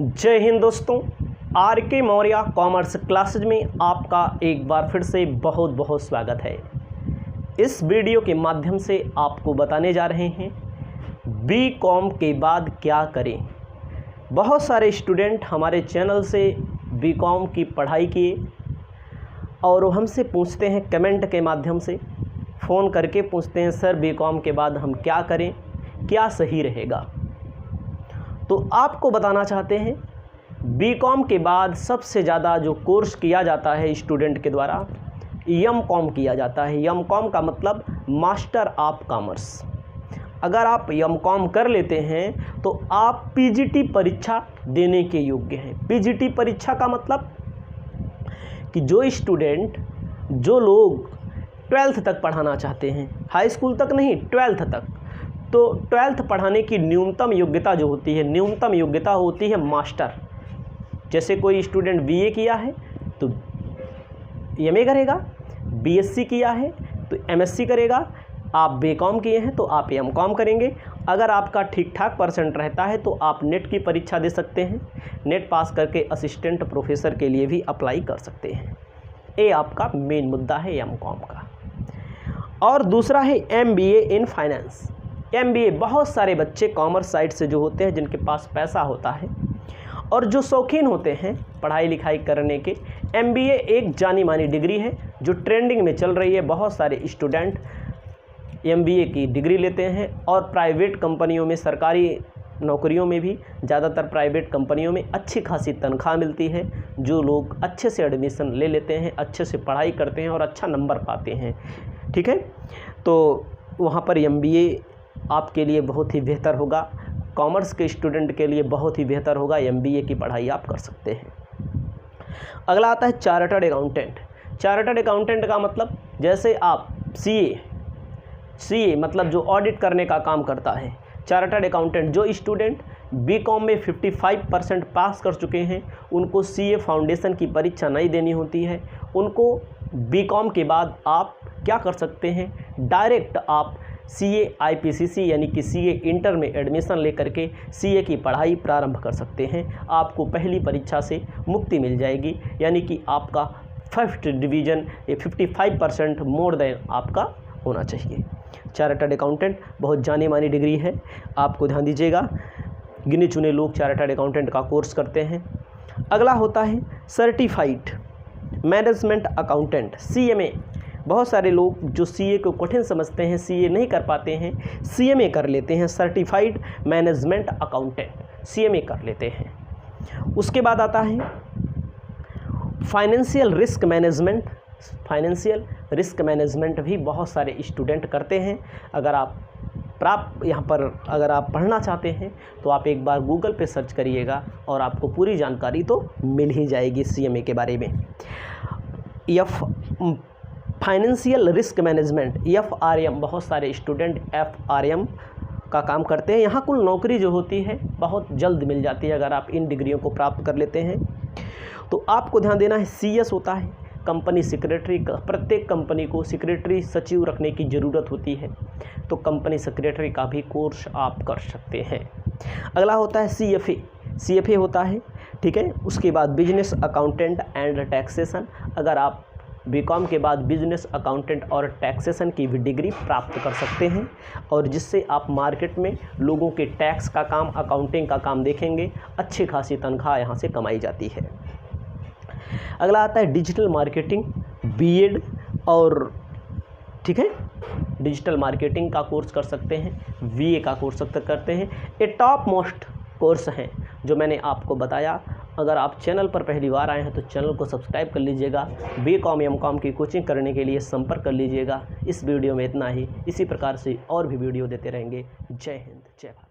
जय हिंद दोस्तों, आर के मौर्य कॉमर्स क्लासेज में आपका एक बार फिर से बहुत बहुत स्वागत है। इस वीडियो के माध्यम से आपको बताने जा रहे हैं बीकॉम के बाद क्या करें। बहुत सारे स्टूडेंट हमारे चैनल से बीकॉम की पढ़ाई किए और वो हमसे पूछते हैं, कमेंट के माध्यम से फ़ोन करके पूछते हैं, सर बीकॉम के बाद हम क्या करें, क्या सही रहेगा। तो आपको बताना चाहते हैं बीकॉम के बाद सबसे ज़्यादा जो कोर्स किया जाता है स्टूडेंट के द्वारा, एमकॉम किया जाता है। एमकॉम का मतलब मास्टर ऑफ कॉमर्स। अगर आप एमकॉम कर लेते हैं तो आप पीजीटी परीक्षा देने के योग्य हैं। पीजीटी परीक्षा का मतलब कि जो लोग 12th तक पढ़ाना चाहते हैं, हाई स्कूल तक नहीं, 12th तक, तो 12th पढ़ाने की न्यूनतम योग्यता जो होती है, न्यूनतम योग्यता होती है मास्टर। जैसे कोई स्टूडेंट बीए किया है तो एमए करेगा, बीएससी किया है तो एमएससी करेगा, आप बीकॉम किए हैं तो आप एमकॉम करेंगे। अगर आपका ठीक ठाक परसेंट रहता है तो आप नेट की परीक्षा दे सकते हैं। नेट पास करके असिस्टेंट प्रोफेसर के लिए भी अप्लाई कर सकते हैं। ये आपका मेन मुद्दा है एमकॉम का। और दूसरा है एमबीए इन फाइनेंस। एमबीए बहुत सारे बच्चे कॉमर्स साइड से जो होते हैं, जिनके पास पैसा होता है और जो शौकीन होते हैं पढ़ाई लिखाई करने के, एमबीए एक जानी मानी डिग्री है जो ट्रेंडिंग में चल रही है। बहुत सारे स्टूडेंट एमबीए की डिग्री लेते हैं और प्राइवेट कंपनियों में, सरकारी नौकरियों में भी, ज़्यादातर प्राइवेट कंपनियों में अच्छी खासी तनख्वाह मिलती है। जो लोग अच्छे से एडमिशन ले लेते हैं, अच्छे से पढ़ाई करते हैं और अच्छा नंबर पाते हैं, ठीक है, तो वहाँ पर एमबीए आपके लिए बहुत ही बेहतर होगा। कॉमर्स के स्टूडेंट के लिए बहुत ही बेहतर होगा, एमबीए की पढ़ाई आप कर सकते हैं। अगला आता है चार्टर्ड अकाउंटेंट। चार्टर्ड अकाउंटेंट का मतलब, जैसे आप सीए मतलब जो ऑडिट करने का काम करता है, चार्टर्ड अकाउंटेंट। जो स्टूडेंट बीकॉम में 55% पास कर चुके हैं, उनको सीए फाउंडेशन की परीक्षा नहीं देनी होती है। उनको बीकॉम के बाद आप क्या कर सकते हैं, डायरेक्ट आप सीए आईपीसीसी यानी कि सीए इंटर में एडमिशन लेकर के सीए की पढ़ाई प्रारंभ कर सकते हैं। आपको पहली परीक्षा से मुक्ति मिल जाएगी, यानी कि आपका फर्स्ट डिवीज़न 55% मोर देन आपका होना चाहिए। चार्टर्ड अकाउंटेंट बहुत जानी मानी डिग्री है, आपको ध्यान दीजिएगा। गिने चुने लोग चार्टर्ड अकाउंटेंट का कोर्स करते हैं। अगला होता है सर्टिफाइड मैनेजमेंट अकाउंटेंट, सीएमए। बहुत सारे लोग जो सीए को कठिन समझते हैं, सीए नहीं कर पाते हैं, सीएमए कर लेते हैं, सर्टिफाइड मैनेजमेंट अकाउंटेंट सीएमए कर लेते हैं। उसके बाद आता है financial risk management. Financial risk management भी बहुत सारे स्टूडेंट करते हैं। अगर आप अगर आप पढ़ना चाहते हैं तो आप एक बार गूगल पे सर्च करिएगा और आपको पूरी जानकारी तो मिल ही जाएगी सीएमए के बारे में। फाइनेंशियल रिस्क मैनेजमेंट एफआरएम, बहुत सारे स्टूडेंट एफआरएम का काम करते हैं। यहाँ कुल नौकरी जो होती है बहुत जल्द मिल जाती है अगर आप इन डिग्रियों को प्राप्त कर लेते हैं। तो आपको ध्यान देना है, सीएस होता है कंपनी सेक्रेटरी का। प्रत्येक कंपनी को सेक्रेटरी सचिव रखने की ज़रूरत होती है, तो कंपनी सेक्रेटरी का भी कोर्स आप कर सकते हैं। अगला होता है सीएफए होता है, ठीक है। उसके बाद बिजनेस अकाउंटेंट एंड टैक्सेशन। अगर आप बीकॉम के बाद बिजनेस अकाउंटेंट और टैक्सेशन की भी डिग्री प्राप्त कर सकते हैं, और जिससे आप मार्केट में लोगों के टैक्स का काम, अकाउंटिंग का काम देखेंगे। अच्छी खासी तनख्वाह यहाँ से कमाई जाती है। अगला आता है डिजिटल मार्केटिंग, बीएड, और ठीक है, डिजिटल मार्केटिंग का कोर्स कर सकते हैं, वीए का कोर्स करते हैं। ये टॉप मोस्ट कोर्स हैं जो मैंने आपको बताया। अगर आप चैनल पर पहली बार आए हैं तो चैनल को सब्सक्राइब कर लीजिएगा। बीकॉम एमकॉम की कोचिंग करने के लिए संपर्क कर लीजिएगा। इस वीडियो में इतना ही। इसी प्रकार से और भी वीडियो देते रहेंगे। जय हिंद, जय भारत।